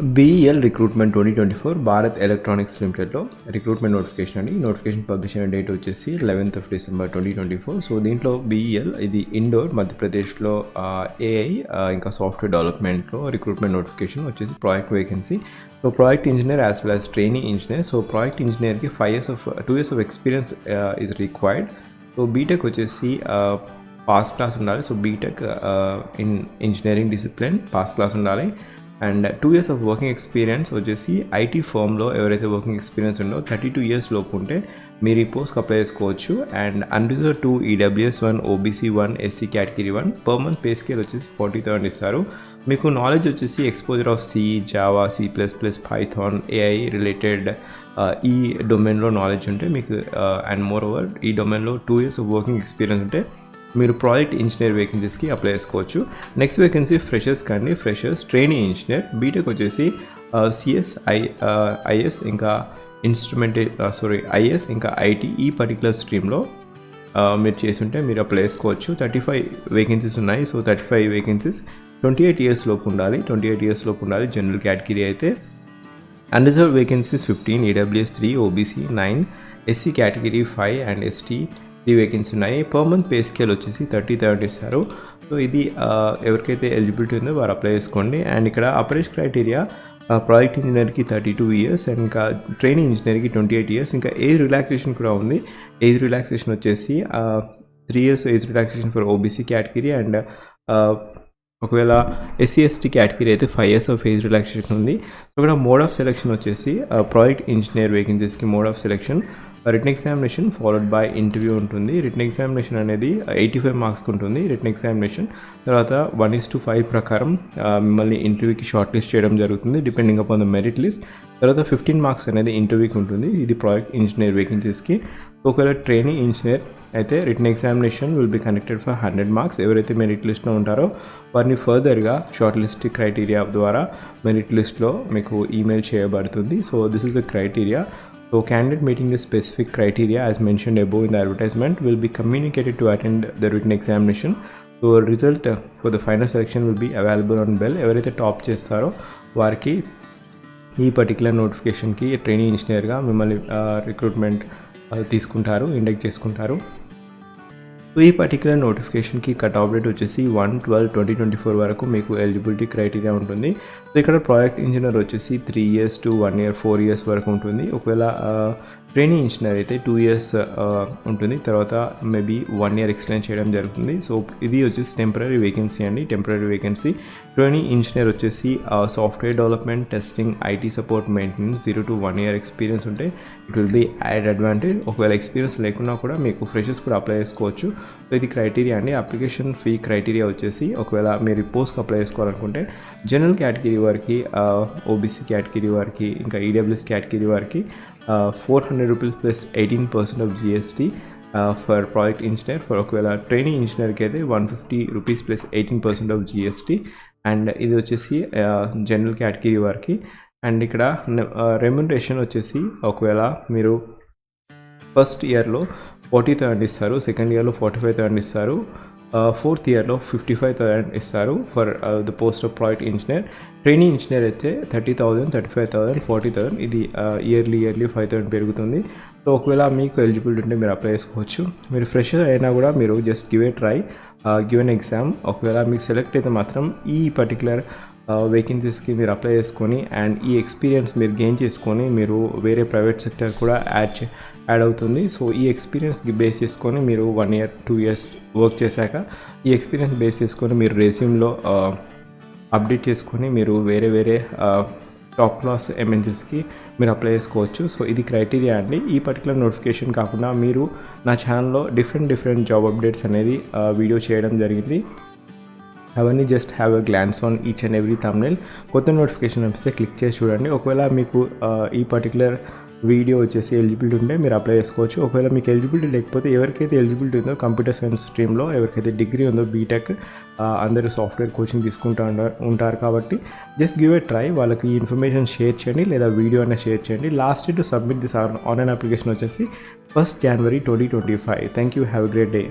BEL recruitment 2024 Bharat electronics లిమిటెడ్లో recruitment notification అండి. Notification publish అయిన డేట్ వచ్చేసి 11th of December 2024. సో దీంట్లో BEL ఇది ఇండోర్ మధ్యప్రదేశ్లో AI ఇంకా సాఫ్ట్వేర్ డెవలప్మెంట్లో రిక్రూట్మెంట్ నోటిఫికేషన్ వచ్చేసి project vacancy. So project engineer as well as training engineer. So project ఇంజనీర్కి 2 years of experience is required. So B Tech వచ్చేసి పాస్ క్లాస్ ఉండాలి. So B Tech in engineering discipline pass class ఉండాలి. And 2 years of working experience వచ్చేసి IT ఫర్మ్లో ఎవరైతే working experience ఉందో 32 years లోపు ఉంటే మీరు ఈ పోస్ట్కి అప్లై చేసుకోవచ్చు. And unreserved 2 EWS 1 OBC 1 SC category 1 per month pay scale వచ్చేసి 40,000 ఇస్తారు. మీకు నాలెడ్జ్ వచ్చేసి exposure of C, Java, C++, Python, AI related ఈ డొమైన్లో నాలెడ్జ్ ఉంటే మీకు అండ్ మోర్ ఓవర్ ఈ డొమైన్లో 2 years of వర్కింగ్ ఎక్స్పీరియన్స్ ఉంటే మీరు ప్రాజెక్ట్ ఇంజనీర్ వేకెన్సీస్కి అప్లై చేసుకోవచ్చు. నెక్స్ట్ వేకెన్సీ ఫ్రెషర్స్ కానీ ఫ్రెషర్స్ ట్రైనింగ్ ఇంజనీర్ బీటెక్ వచ్చేసి IS ఇంకా IS ఇంకా IT ఈ పర్టికులర్ స్ట్రీమ్లో మీరు చేస్తుంటే మీరు అప్లై చేసుకోవచ్చు. 35 వేకెన్సీస్ ఉన్నాయి. సో 35 వేకెన్సీస్ 28 years లోపు ఉండాలి. 28 years లోపు ఉండాలి జనరల్ కేటగిరీ అయితే. Unreserved vacancies 15, EWS 3, OBC 9, SC category 5 and ST 3 vacancy ఉన్నాయి. పర్ మంత్ పే స్కేల్ వచ్చేసి 30,000 ఇస్తారు. సో ఇది ఎవరికైతే ఎలిజిబిలిటీ ఉందో వారు అప్లై చేసుకోండి. అండ్ ఇక్కడ అప్రైజ్ క్రైటీరియా ప్రాజెక్ట్ ఇంజనీర్కి 32 years అండ్ ఇంకా ట్రైనింగ్ ఇంజనీర్కి 28 years. ఇంకా ఏజ్ రిలాక్సేషన్ కూడా ఉంది. ఏజ్ రిలాక్సేషన్ వచ్చేసి 3 years age relaxation for OBC category and ఒకవేళ SC ST కేటగిరీ అయితే 5 years ఆఫ్ ఏజ్ రిలాక్సేషన్ ఉంది. సో ఇక్కడ మోడ్ ఆఫ్ సెలెక్షన్ వచ్చేసి ప్రాజెక్ట్ ఇంజనీర్ వేకెన్సీస్కి mode of selection written examination followed by interview ఉంటుంది. రిటన్ ఎగ్జామినేషన్ అనేది 85 మార్క్స్కి ఉంటుంది. రిటన్ ఎగ్జామినేషన్ తర్వాత 1:5 ప్రకారం మిమ్మల్ని ఇంటర్వ్యూకి షార్ట్ లిస్ట్ చేయడం జరుగుతుంది depending upon the merit list. తర్వాత 15 మార్క్స్ అనేది ఇంటర్వ్యూకి ఉంటుంది. ఇది ప్రాజెక్ట్ ఇంజనీర్ వేకెన్సీస్కి. ఒకవేళ ట్రైనింగ్ ఇంజనీర్ అయితే written examination will be conducted for 100 marks. ఎవరైతే మెరిట్ లిస్ట్లో ఉంటారో వారిని ఫర్దర్గా షార్ట్ లిస్ట్ క్రైటీరియా ద్వారా మెరిట్ లిస్ట్లో మీకు ఈమెయిల్ చేయబడుతుంది. So this is the criteria. So candidate meeting the specific criteria as mentioned above in the advertisement will be communicated to attend the written examination. So result for the final selection will be available on bell. ఎవరైతే top చేస్తారో వారికి ఈ particular నోటిఫికేషన్కి training ఇంజనీర్గా మిమ్మల్ని recruitment తీసుకుంటారు, induct చేసుకుంటారు. So ఈ పర్టికులర్ నోటిఫికేషన్కి కట్ ఆఫ్ డేట్ వచ్చేసి 1/12/2024 వరకు మీకు ఎలిజిబిలిటీ క్రైటీరియా ఉంటుంది. సో ఇక్కడ ప్రాజెక్ట్ ఇంజనీర్ వచ్చేసి 3 years to 1 year 4 years వరకు ఉంటుంది. ఒకవేళ ట్రైనింగ్ ఇంజనీర్ అయితే 2 years ఉంటుంది. తర్వాత మేబీ 1 year ఎక్స్టెండ్ చేయడం జరుగుతుంది. సో ఇది వచ్చేసి టెంపరీ వేకెన్సీ అండి. Temporary vacancy. ట్రైనింగ్ ఇంజనీర్ వచ్చేసి software development, testing, IT support, maintenance 0 to 1 year experience ఉంటే it will be add advantage. ఒకవేళ ఎక్స్పీరియన్స్ లేకున్నా కూడా మీకు ఫ్రెషర్స్ కూడా అప్లై చేసుకోవచ్చు. సో ఇది క్రైటీరియా అండి. అప్లికేషన్ ఫీ క్రైటీరియా వచ్చేసి ఒకవేళ మీరు పోస్ట్కి అప్లై చేసుకోవాలనుకుంటే జనరల్ కేటగిరీ వారికి, OBC కేటగిరీ వారికి, ఇంకా EWS కేటగిరీ వారికి 400 rupees plus 18% of GST for project engineer. For ఒకవేళ ట్రైనింగ్ ఇంజనీర్కి అయితే 150 rupees plus 18% of GST. And ఇది వచ్చేసి జనరల్ కేటగిరీ వారికి. అండ్ ఇక్కడ రెమ్యునరేషన్ వచ్చేసి ఒకవేళ మీరు ఫస్ట్ ఇయర్లో 40,000 ఇస్తారు, సెకండ్ ఇయర్లో 45,000 ఇస్తారు, ఫోర్త్ ఇయర్లో 55,000 ఇస్తారు for the post of project engineer. Training engineer అయితే 30,000, 35,000, 40,000. ఇది ఇయర్లీ 5,000 పెరుగుతుంది. సో ఒకవేళ మీకు ఎలిజిబిలిటీ ఉంటే మీరు అప్లై చేసుకోవచ్చు. మీరు ఫ్రెషర్ అయినా కూడా మీరు just give a try, give an exam. ఒకవేళ మీకు సెలెక్ట్ అయితే మాత్రం ఈ పర్టికులర్ వేకెన్సీస్కి మీరు అప్లై చేసుకొని అండ్ ఈ ఎక్స్పీరియన్స్ మీరు గెయిన్ చేసుకొని మీరు వేరే ప్రైవేట్ సెక్టర్ కూడా యాడ్ అవుతుంది. సో ఈ ఎక్స్పీరియన్స్కి బేస్ చేసుకొని మీరు 1 year 2 years వర్క్ చేశాక ఈ ఎక్స్పీరియన్స్ బేస్ చేసుకొని మీరు రెజ్యూమ్లో అప్డేట్ చేసుకొని మీరు వేరే టాప్ క్లాస్ MNCస్కి మీరు అప్లై చేసుకోవచ్చు. సో ఇది క్రైటీరియా అండి. ఈ పర్టికులర్ నోటిఫికేషన్ కాకుండా మీరు నా ఛానల్లో డిఫరెంట్ జాబ్ అప్డేట్స్ అనేది వీడియో చేయడం జరిగింది. అవన్నీ just have a glance on each and every thumbnail. కొత్త నోటిఫికేషన్ వస్తే క్లిక్ చేసి చూడండి. ఒకవేళ మీకు ఈ పర్టికులర్ వీడియో వచ్చేసి ఎలిజిబిలిటీ ఉంటే మీరు అప్లై చేసుకోవచ్చు. ఒకవేళ మీకు ఎలిజిబిలిటీ లేకపోతే ఎవరికైతే ఎలిజిబిలిటీ ఉందో కంప్యూటర్ సైన్స్ స్ట్రీమ్లో ఎవరికైతే డిగ్రీ ఉందో బీటెక్ అందరూ సాఫ్ట్వేర్ కోచింగ్ తీసుకుంటూ ఉంటారు కాబట్టి జస్ట్ గివ్ ఎ ట్రై. వాళ్ళకి ఈ ఇన్ఫర్మేషన్ షేర్ చేయండి లేదా వీడియో అయినా షేర్ చేయండి. Last day to submit this online application వచ్చేసి 1st January 2025. Thank you. Have a great day.